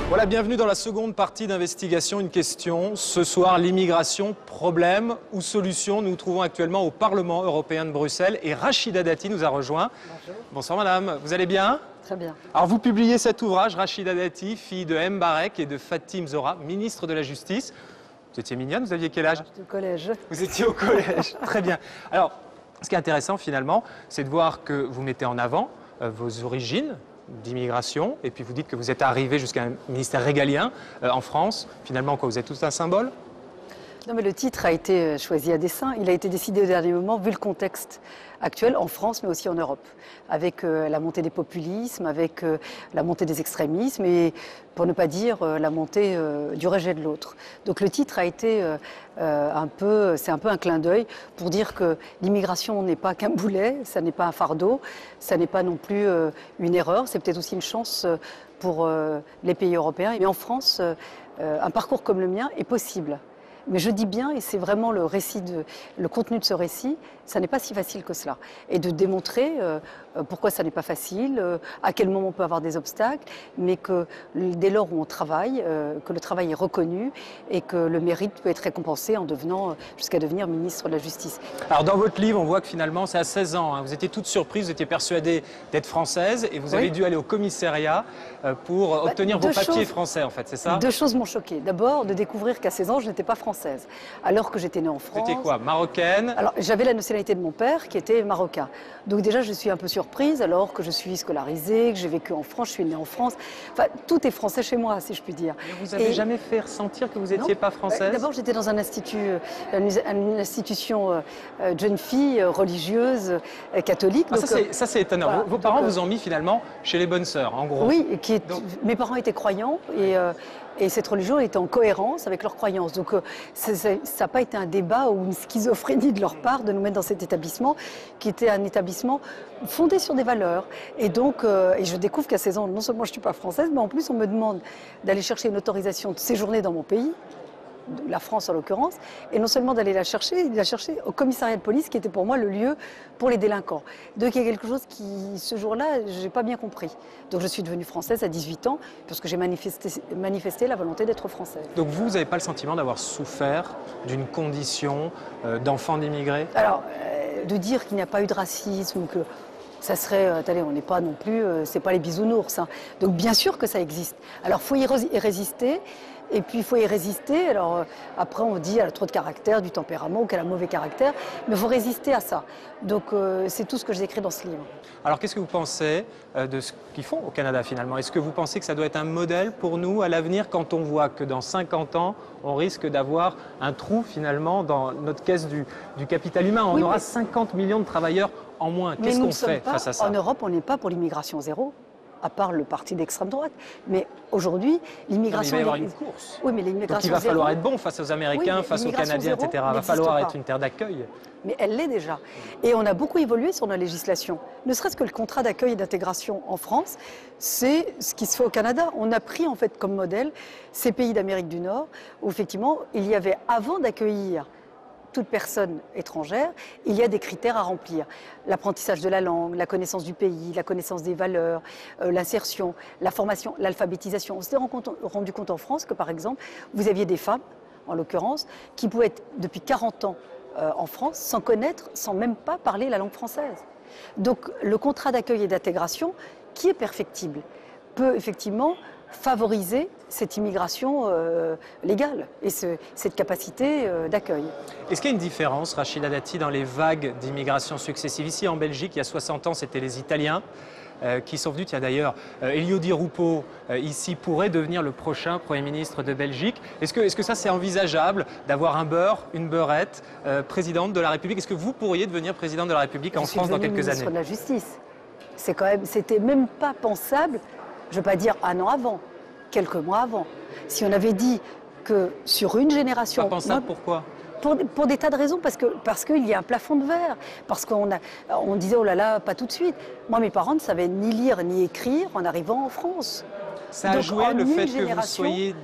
Voilà, bienvenue dans la seconde partie d'investigation. Une question, ce soir, l'immigration, problème ou solution? Nous nous trouvons actuellement au Parlement européen de Bruxelles et Rachida Dati nous a rejoint. Bonjour. Bonsoir madame, vous allez bien? Très bien. Alors vous publiez cet ouvrage, Rachida Dati, fille de Mbarek et de Fatim Zora, ministre de la Justice. Vous étiez mignonne, vous aviez quel âge? J'étais au collège. Vous étiez au collège, très bien. Alors, ce qui est intéressant finalement, c'est de voir que vous mettez en avant vos origines d'immigration, et puis vous dites que vous êtes arrivé jusqu'à un ministère régalien en France. Finalement, quoi, vous êtes tous un symbole? Non, mais le titre a été choisi à dessein. Il a été décidé au dernier moment, vu le contexte actuel en France, mais aussi en Europe, avec la montée des populismes, avec la montée des extrémismes, et pour ne pas dire la montée du rejet de l'autre. Donc le titre a été c'est un peu un clin d'œil pour dire que l'immigration n'est pas qu'un boulet, ça n'est pas un fardeau, ça n'est pas non plus une erreur, c'est peut-être aussi une chance pour les pays européens. Mais en France, un parcours comme le mien est possible. Mais je dis bien, et c'est vraiment le contenu de ce récit, ça n'est pas si facile que cela. Et de démontrer pourquoi ça n'est pas facile, à quel moment on peut avoir des obstacles, mais que dès lors où on travaille, que le travail est reconnu et que le mérite peut être récompensé en devenant, jusqu'à devenir ministre de la Justice. Alors dans votre livre, on voit que finalement c'est à 16 ans, hein, vous étiez toute surprise, vous étiez persuadée d'être française et vous avez dû aller au commissariat pour obtenir vos papiers français en fait, c'est ça? Deux choses m'ont choquée. D'abord, de découvrir qu'à 16 ans, je n'étais pas française, alors que j'étais née en France. Vous étiez quoi, marocaine? Alors j'avais la nationalité de mon père qui était marocain. Donc déjà je suis un peu surprise alors que je suis scolarisée, que j'ai vécu en France, je suis née en France. Enfin tout est français chez moi si je puis dire. Mais vous n'avez jamais fait ressentir que vous n'étiez pas française? D'abord j'étais dans un institut, une institution de jeunes filles religieuses catholiques. Ah, donc, ça c'est étonnant. Voilà, vos parents vous ont mis finalement chez les bonnes sœurs en gros. Oui, mes parents étaient croyants et cette religion était en cohérence avec leurs croyances. Donc ça n'a pas été un débat ou une schizophrénie de leur part de nous mettre dans cet établissement qui était un établissement fondé sur des valeurs. Et donc, et je découvre qu'à 16 ans, non seulement je ne suis pas française, mais en plus on me demande d'aller chercher une autorisation de séjourner dans mon pays, la France en l'occurrence, et non seulement d'aller la chercher au commissariat de police qui était pour moi le lieu pour les délinquants. Donc il y a quelque chose qui, ce jour-là, je n'ai pas bien compris. Donc je suis devenue française à 18 ans parce que j'ai manifesté la volonté d'être française. Donc vous n'avez pas le sentiment d'avoir souffert d'une condition d'enfant d'immigré? Alors, de dire qu'il n'y a pas eu de racisme ou que ça serait, attendez, on n'est pas non plus, c'est pas les bisounours. Hein. Donc bien sûr que ça existe. Alors il faut y résister. Et puis il faut y résister. Alors après on dit qu'elle a trop de caractère, du tempérament ou qu'elle a un mauvais caractère, mais il faut résister à ça. Donc c'est tout ce que j'ai écrit dans ce livre. Alors qu'est-ce que vous pensez de ce qu'ils font au Canada finalement? Est-ce que vous pensez que ça doit être un modèle pour nous à l'avenir quand on voit que dans 50 ans on risque d'avoir un trou finalement dans notre caisse du capital humain? On aura 50 millions de travailleurs en moins. Qu'est-ce qu'on fait face à ça? En Europe on n'est pas pour l'immigration zéro, à part le parti d'extrême droite. Mais aujourd'hui, l'immigration... Il va y avoir une course. Oui, mais l'immigration donc il va falloir être bon face aux Américains, face aux Canadiens, etc. Il va falloir être une terre d'accueil. Mais elle l'est déjà. Et on a beaucoup évolué sur nos législations. Ne serait-ce que le contrat d'accueil et d'intégration en France, c'est ce qui se fait au Canada. On a pris en fait comme modèle ces pays d'Amérique du Nord, où effectivement, il y avait, avant d'accueillir toute personne étrangère, il y a des critères à remplir. L'apprentissage de la langue, la connaissance du pays, la connaissance des valeurs, l'insertion, la formation, l'alphabétisation. On s'est rendu compte en France que, par exemple, vous aviez des femmes, en l'occurrence, qui pouvaient être depuis 40 ans en France sans connaître, sans même pas parler la langue française. Donc le contrat d'accueil et d'intégration, qui est perfectible, peut effectivement favoriser cette immigration légale et cette capacité d'accueil. Est-ce qu'il y a une différence, Rachida Dati, dans les vagues d'immigration successives? Ici en Belgique, il y a 60 ans, c'était les Italiens qui sont venus. Tiens d'ailleurs, Elio Di Rupo, ici, pourrait devenir le prochain Premier ministre de Belgique. Est-ce que ça c'est envisageable d'avoir un beurre, une beurrette, présidente de la République? Est-ce que vous pourriez devenir présidente de la République en France dans quelques années? Ministre de la Justice. C'était même pas pensable. Je ne veux pas dire un an avant, quelques mois avant. Si on avait dit que sur une génération... Pas pensable, pourquoi? Pour des tas de raisons, parce qu'il y a un plafond de verre, parce qu'on disait oh là là, pas tout de suite. Moi, mes parents ne savaient ni lire ni écrire en arrivant en France. Ça a joué le fait que vous soyez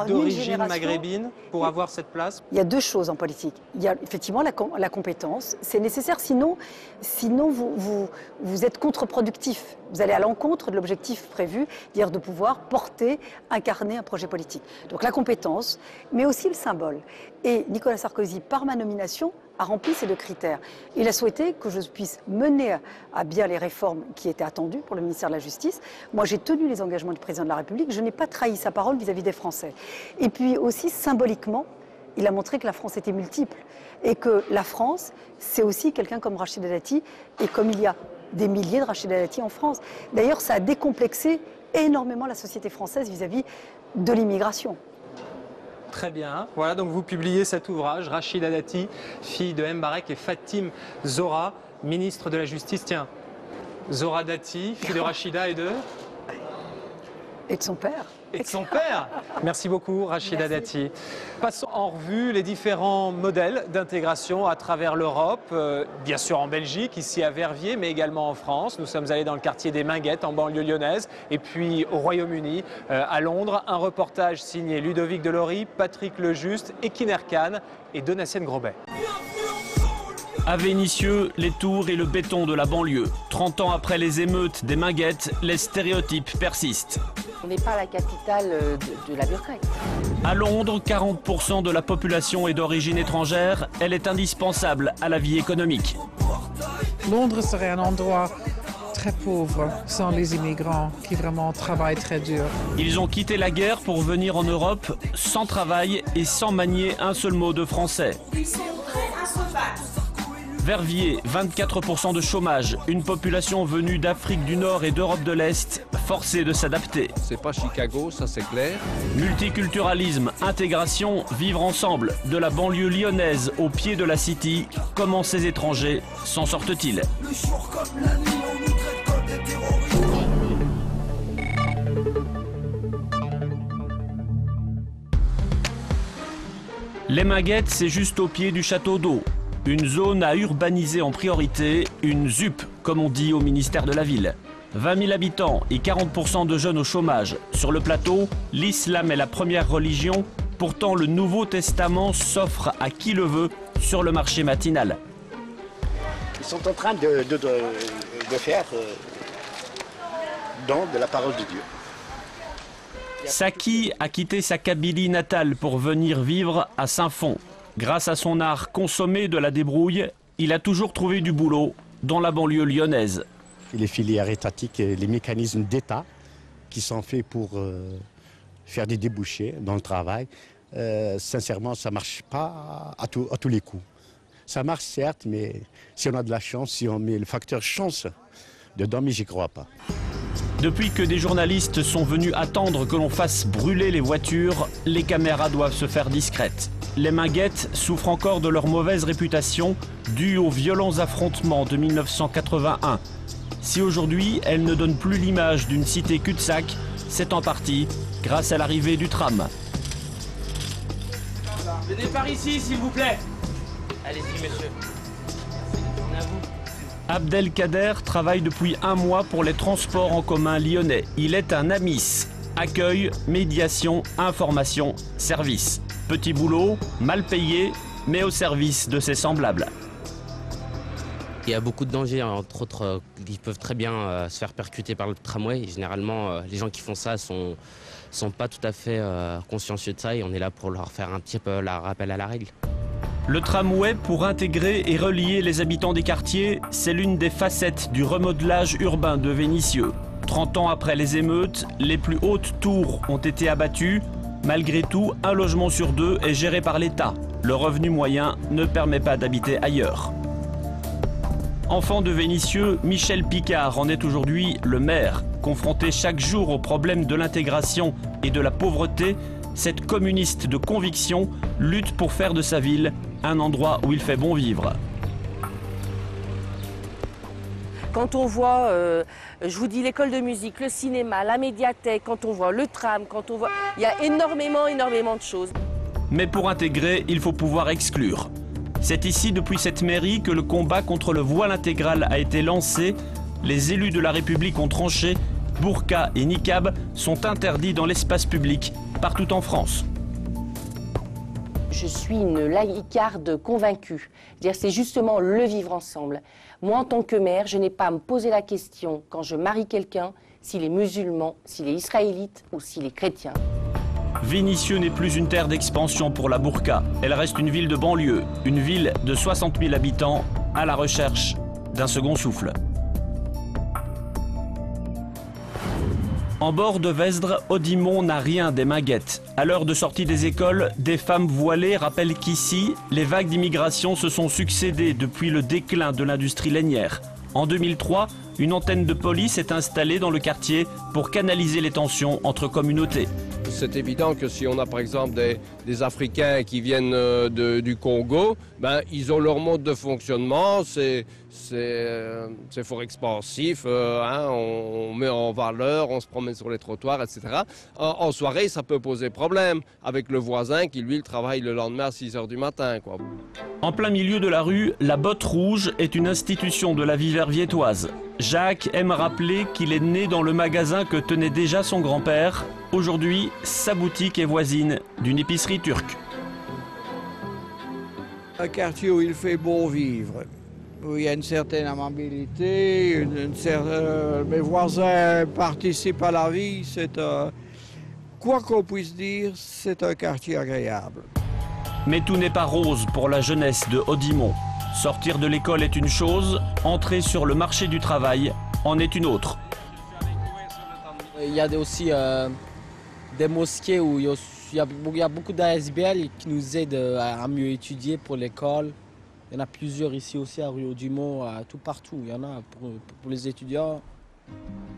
d'origine maghrébine pour avoir cette place? Il y a deux choses en politique. Il y a effectivement la compétence, c'est nécessaire, sinon vous êtes contre-productif. Vous allez à l'encontre de l'objectif prévu, dire de pouvoir porter, incarner un projet politique. Donc la compétence, mais aussi le symbole. Et Nicolas Sarkozy, par ma nomination, a rempli ces deux critères. Il a souhaité que je puisse mener à bien les réformes qui étaient attendues pour le ministère de la Justice. Moi, j'ai tenu les engagements du président de la République. Je n'ai pas trahi sa parole vis-à-vis des Français. Et puis aussi, symboliquement, il a montré que la France était multiple et que la France, c'est aussi quelqu'un comme Rachida Dati, et comme il y a des milliers de Rachida Dati en France. D'ailleurs, ça a décomplexé énormément la société française vis-à-vis de l'immigration. Très bien. Voilà, donc vous publiez cet ouvrage, Rachida Dati, fille de Mbarek et Fatim Zora, ministre de la Justice. Tiens, Zora Dati, fille de Rachida et de... Et de son père. Et de son père. Merci beaucoup, Rachida Dati. Passons en revue les différents modèles d'intégration à travers l'Europe, bien sûr en Belgique, ici à Verviers, mais également en France. Nous sommes allés dans le quartier des Minguettes, en banlieue lyonnaise, et puis au Royaume-Uni, à Londres. Un reportage signé Ludovic Delory, Patrick Lejuste, Ekin Erkan et Donatienne Grobet. À Vénissieux, les tours et le béton de la banlieue. 30 ans après les émeutes des Minguettes, les stéréotypes persistent. On n'est pas la capitale de la bureaucratie. À Londres, 40% de la population est d'origine étrangère. Elle est indispensable à la vie économique. Londres serait un endroit très pauvre sans les immigrants qui vraiment travaillent très dur. Ils ont quitté la guerre pour venir en Europe sans travail et sans manier un seul mot de français. Verviers, 24% de chômage, une population venue d'Afrique du Nord et d'Europe de l'Est, forcée de s'adapter. C'est pas Chicago, ça c'est clair. Multiculturalisme, intégration, vivre ensemble, de la banlieue lyonnaise au pied de la City, comment ces étrangers s'en sortent-ils? Les Minguettes, c'est juste au pied du château d'eau. Une zone à urbaniser en priorité, une ZUP, comme on dit au ministère de la Ville. 20 000 habitants et 40% de jeunes au chômage. Sur le plateau, l'islam est la première religion. Pourtant, le Nouveau Testament s'offre à qui le veut sur le marché matinal. Ils sont en train de faire don de la parole de Dieu. Saki a quitté sa Kabylie natale pour venir vivre à Saint-Fond. Grâce à son art consommé de la débrouille, il a toujours trouvé du boulot dans la banlieue lyonnaise. Les filières étatiques et les mécanismes d'État qui sont faits pour faire des débouchés dans le travail, sincèrement, ça ne marche pas à tous les coups. Ça marche certes, mais si on a de la chance, si on met le facteur chance dedans, mais j'y crois pas. Depuis que des journalistes sont venus attendre que l'on fasse brûler les voitures, les caméras doivent se faire discrètes. Les Minguettes souffrent encore de leur mauvaise réputation due aux violents affrontements de 1981. Si aujourd'hui elles ne donnent plus l'image d'une cité cul-de-sac, c'est en partie grâce à l'arrivée du tram. Venez par ici, s'il vous plaît. Allez-y, monsieur. On est à vous. Abdelkader travaille depuis un mois pour les transports en commun lyonnais. Il est un AMIS. Accueil, médiation, information, service. Petit boulot, mal payé, mais au service de ses semblables. Il y a beaucoup de dangers, entre autres, ils peuvent très bien se faire percuter par le tramway. Généralement, les gens qui font ça sont pas tout à fait consciencieux de ça et on est là pour leur faire un petit peu la rappel à la règle. Le tramway, pour intégrer et relier les habitants des quartiers, c'est l'une des facettes du remodelage urbain de Vénissieux. 30 ans après les émeutes, les plus hautes tours ont été abattues. Malgré tout, un logement sur deux est géré par l'État. Le revenu moyen ne permet pas d'habiter ailleurs. Enfant de Vénissieux, Michel Picard en est aujourd'hui le maire. Confronté chaque jour aux problèmes de l'intégration et de la pauvreté, cette communiste de conviction lutte pour faire de sa ville un endroit où il fait bon vivre. Quand on voit, je vous dis, l'école de musique, le cinéma, la médiathèque, quand on voit le tram, quand on voit... Il y a énormément de choses. Mais pour intégrer, il faut pouvoir exclure. C'est ici, depuis cette mairie, que le combat contre le voile intégral a été lancé. Les élus de la République ont tranché. Burqa et niqab sont interdits dans l'espace public partout en France. Je suis une laïcarde convaincue. C'est justement le vivre ensemble. Moi, en tant que mère, je n'ai pas à me poser la question, quand je marie quelqu'un, s'il est musulman, s'il est israélite ou s'il est chrétien. Vénissieux n'est plus une terre d'expansion pour la burqa. Elle reste une ville de banlieue, une ville de 60 000 habitants à la recherche d'un second souffle. En bord de Vesdre, Haudimont n'a rien des Minguettes. À l'heure de sortie des écoles, des femmes voilées rappellent qu'ici, les vagues d'immigration se sont succédées depuis le déclin de l'industrie lainière. En 2003, une antenne de police est installée dans le quartier pour canaliser les tensions entre communautés. C'est évident que si on a par exemple des Africains qui viennent du Congo, ils ont leur mode de fonctionnement, c'est fort expansif, on met en valeur, on se promène sur les trottoirs, etc. En soirée, ça peut poser problème avec le voisin qui, lui, travaille le lendemain à 6 h du matin, quoi. En plein milieu de la rue, la Botte Rouge est une institution de la vie verviétoise. Jacques aime rappeler qu'il est né dans le magasin que tenait déjà son grand-père. Aujourd'hui, sa boutique est voisine d'une épicerie turque. Un quartier où il fait bon vivre, où il y a une certaine amabilité, mes voisins participent à la vie. Quoi qu'on puisse dire, c'est un quartier agréable. Mais tout n'est pas rose pour la jeunesse de Haudimont. Sortir de l'école est une chose, entrer sur le marché du travail en est une autre. Il y a aussi des mosquées où il y a beaucoup d'ASBL qui nous aident à mieux étudier pour l'école. Il y en a plusieurs ici aussi à rue Haudimont, tout partout. Il y en a pour les étudiants.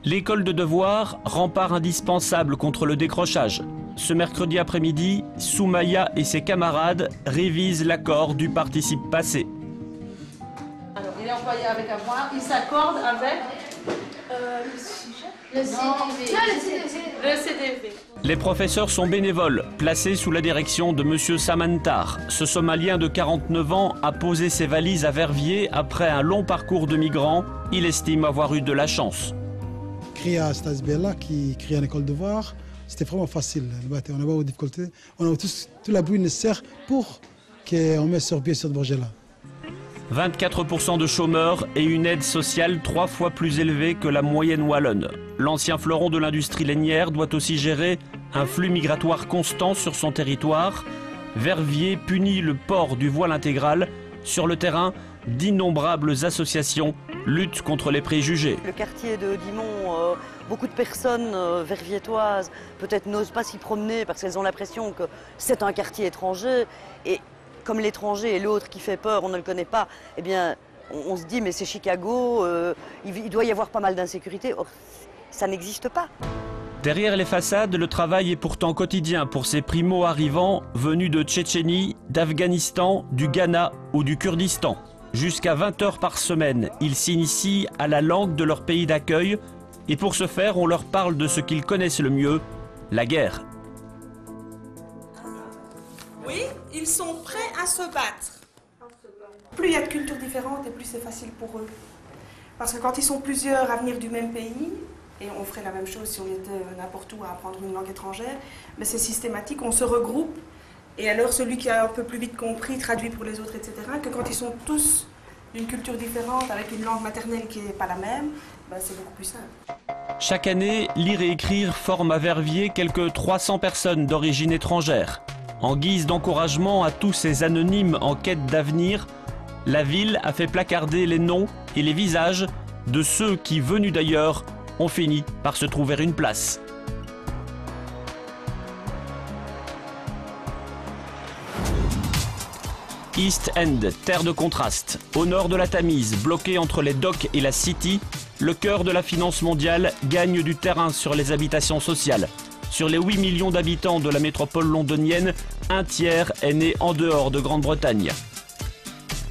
L'école de devoir, rempart indispensable contre le décrochage. Ce mercredi après-midi, Soumaya et ses camarades révisent l'accord du participe passé. Alors, il est employé avec avoir, il s'accorde avec le sujet. Le CDV. Les professeurs sont bénévoles, placés sous la direction de M. Samantar. Ce Somalien de 49 ans a posé ses valises à Verviers après un long parcours de migrants. Il estime avoir eu de la chance. Créer à cette ASBL-là, qui crée une école de devoir, c'était vraiment facile. On n'a pas de difficultés. On a tout l'appui nécessaire pour qu'on mette sur pied ce projet-là. 24% de chômeurs et une aide sociale 3 fois plus élevée que la moyenne wallonne. L'ancien fleuron de l'industrie lainière doit aussi gérer un flux migratoire constant sur son territoire. Verviers punit le port du voile intégral. Sur le terrain, d'innombrables associations luttent contre les préjugés. Le quartier de Haudimont, beaucoup de personnes verviétoises peut-être n'osent pas s'y promener parce qu'elles ont l'impression que c'est un quartier étranger. Et comme l'étranger est l'autre qui fait peur, on ne le connaît pas, eh bien, on se dit mais c'est Chicago, il doit y avoir pas mal d'insécurité. Or, ça n'existe pas. Derrière les façades, le travail est pourtant quotidien pour ces primo-arrivants venus de Tchétchénie, d'Afghanistan, du Ghana ou du Kurdistan. Jusqu'à 20 heures par semaine, ils s'initient à la langue de leur pays d'accueil et pour ce faire, on leur parle de ce qu'ils connaissent le mieux, la guerre. Oui, ils sont prêts à se battre. Plus il y a de cultures différentes et plus c'est facile pour eux. Parce que quand ils sont plusieurs à venir du même pays, et on ferait la même chose si on était n'importe où à apprendre une langue étrangère, mais c'est systématique, on se regroupe, et alors celui qui a un peu plus vite compris traduit pour les autres, etc. Que quand ils sont tous d'une culture différente, avec une langue maternelle qui n'est pas la même, c'est beaucoup plus simple. Chaque année, lire et écrire forment à Verviers quelques 300 personnes d'origine étrangère. En guise d'encouragement à tous ces anonymes en quête d'avenir, la ville a fait placarder les noms et les visages de ceux qui, venus d'ailleurs, ont fini par se trouver une place. East End, terre de contraste. Au nord de la Tamise, bloqué entre les docks et la City, le cœur de la finance mondiale gagne du terrain sur les habitations sociales. Sur les 8 millions d'habitants de la métropole londonienne, un tiers est né en dehors de Grande-Bretagne.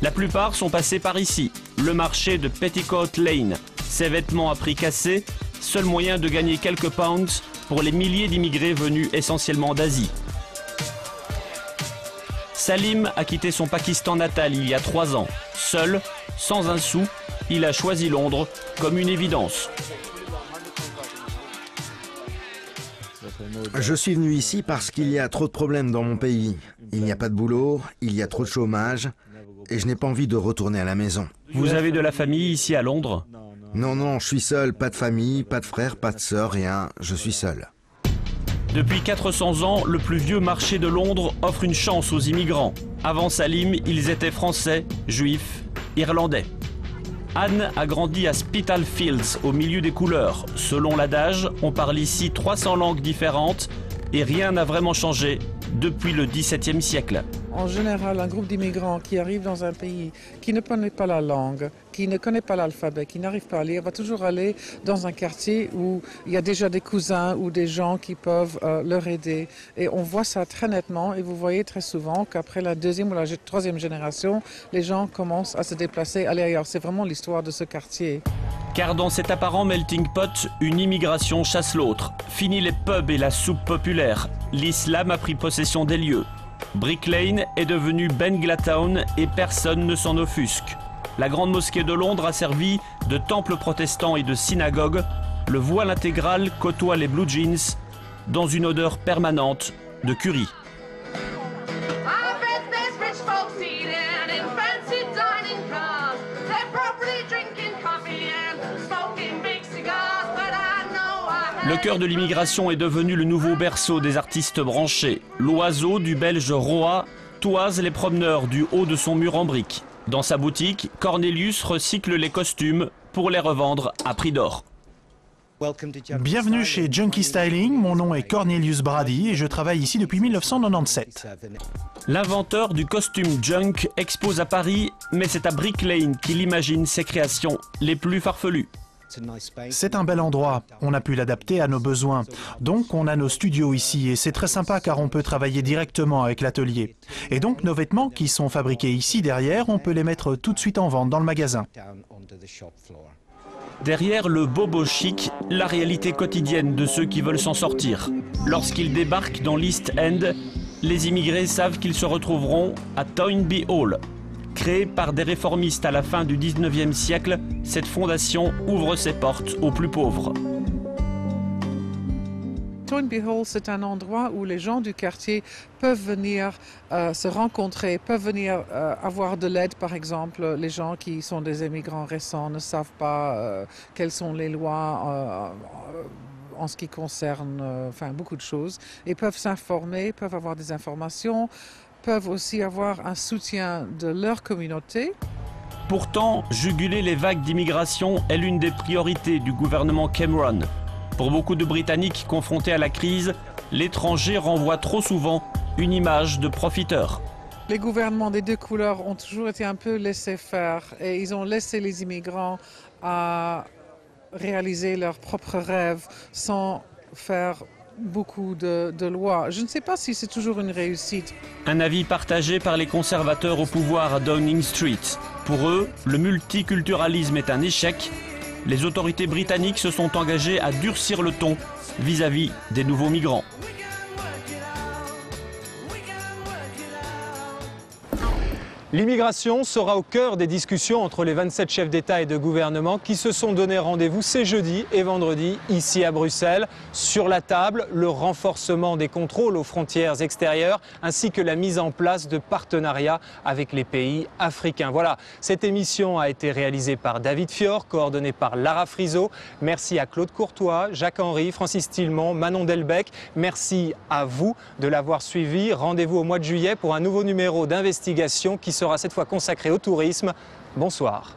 La plupart sont passés par ici, le marché de Petticoat Lane. Ses vêtements à prix cassé, seul moyen de gagner quelques pounds pour les milliers d'immigrés venus essentiellement d'Asie. Salim a quitté son Pakistan natal il y a 3 ans. Seul, sans un sou, il a choisi Londres comme une évidence. Je suis venu ici parce qu'il y a trop de problèmes dans mon pays. Il n'y a pas de boulot, il y a trop de chômage et je n'ai pas envie de retourner à la maison. Vous avez de la famille ici à Londres? Non, non, je suis seul, pas de famille, pas de frères, pas de sœurs, rien, je suis seul. Depuis 400 ans, le plus vieux marché de Londres offre une chance aux immigrants. Avant Salim, ils étaient français, juifs, irlandais. Anne a grandi à Spitalfields, au milieu des couleurs. Selon l'adage, on parle ici 300 langues différentes et rien n'a vraiment changé depuis le XVIIe siècle. En général, un groupe d'immigrants qui arrive dans un pays qui ne connaît pas la langue, qui ne connaît pas l'alphabet, qui n'arrive pas à lire, va toujours aller dans un quartier où il y a déjà des cousins ou des gens qui peuvent leur aider. Et on voit ça très nettement et vous voyez très souvent qu'après la deuxième ou la troisième génération, les gens commencent à se déplacer, aller ailleurs. C'est vraiment l'histoire de ce quartier. Car dans cet apparent melting pot, une immigration chasse l'autre. Fini les pubs et la soupe populaire. L'islam a pris possession des lieux. Brick Lane est devenu Benglatown et personne ne s'en offusque. La grande mosquée de Londres a servi de temple protestant et de synagogue. Le voile intégral côtoie les blue jeans dans une odeur permanente de curry. Le cœur de l'immigration est devenu le nouveau berceau des artistes branchés. L'oiseau du belge Roa toise les promeneurs du haut de son mur en briques. Dans sa boutique, Cornelius recycle les costumes pour les revendre à prix d'or. Bienvenue chez Junkie Styling, mon nom est Cornelius Brady et je travaille ici depuis 1997. L'inventeur du costume junk expose à Paris, mais c'est à Brick Lane qu'il imagine ses créations les plus farfelues. C'est un bel endroit, on a pu l'adapter à nos besoins. Donc on a nos studios ici et c'est très sympa car on peut travailler directement avec l'atelier. Et donc nos vêtements qui sont fabriqués ici derrière, on peut les mettre tout de suite en vente dans le magasin. Derrière le bobo chic, la réalité quotidienne de ceux qui veulent s'en sortir. Lorsqu'ils débarquent dans l'East End, les immigrés savent qu'ils se retrouveront à Toynbee Hall. Créée par des réformistes à la fin du 19e siècle, cette fondation ouvre ses portes aux plus pauvres. Toynbee Hall, c'est un endroit où les gens du quartier peuvent venir se rencontrer, peuvent venir avoir de l'aide, par exemple. Les gens qui sont des immigrants récents ne savent pas quelles sont les lois en ce qui concerne beaucoup de choses, et peuvent s'informer, peuvent avoir des informations, peuvent aussi avoir un soutien de leur communauté. Pourtant, juguler les vagues d'immigration est l'une des priorités du gouvernement Cameron. Pour beaucoup de Britanniques confrontés à la crise, l'étranger renvoie trop souvent une image de profiteur. Les gouvernements des deux couleurs ont toujours été un peu laissés faire et ils ont laissé les immigrants à réaliser leurs propres rêves sans faire beaucoup de lois. Je ne sais pas si c'est toujours une réussite. Un avis partagé par les conservateurs au pouvoir à Downing Street. Pour eux, le multiculturalisme est un échec. Les autorités britanniques se sont engagées à durcir le ton vis-à-vis des nouveaux migrants. L'immigration sera au cœur des discussions entre les 27 chefs d'État et de gouvernement qui se sont donné rendez-vous ces jeudi et vendredi ici à Bruxelles. Sur la table, le renforcement des contrôles aux frontières extérieures ainsi que la mise en place de partenariats avec les pays africains. Voilà, cette émission a été réalisée par David Fior, coordonnée par Lara Friso. Merci à Claude Courtois, Jacques Henry, Francis Tillemont, Manon Delbecq. Merci à vous de l'avoir suivi. Rendez-vous au mois de juillet pour un nouveau numéro d'investigation qui sera cette fois consacré au tourisme. Bonsoir.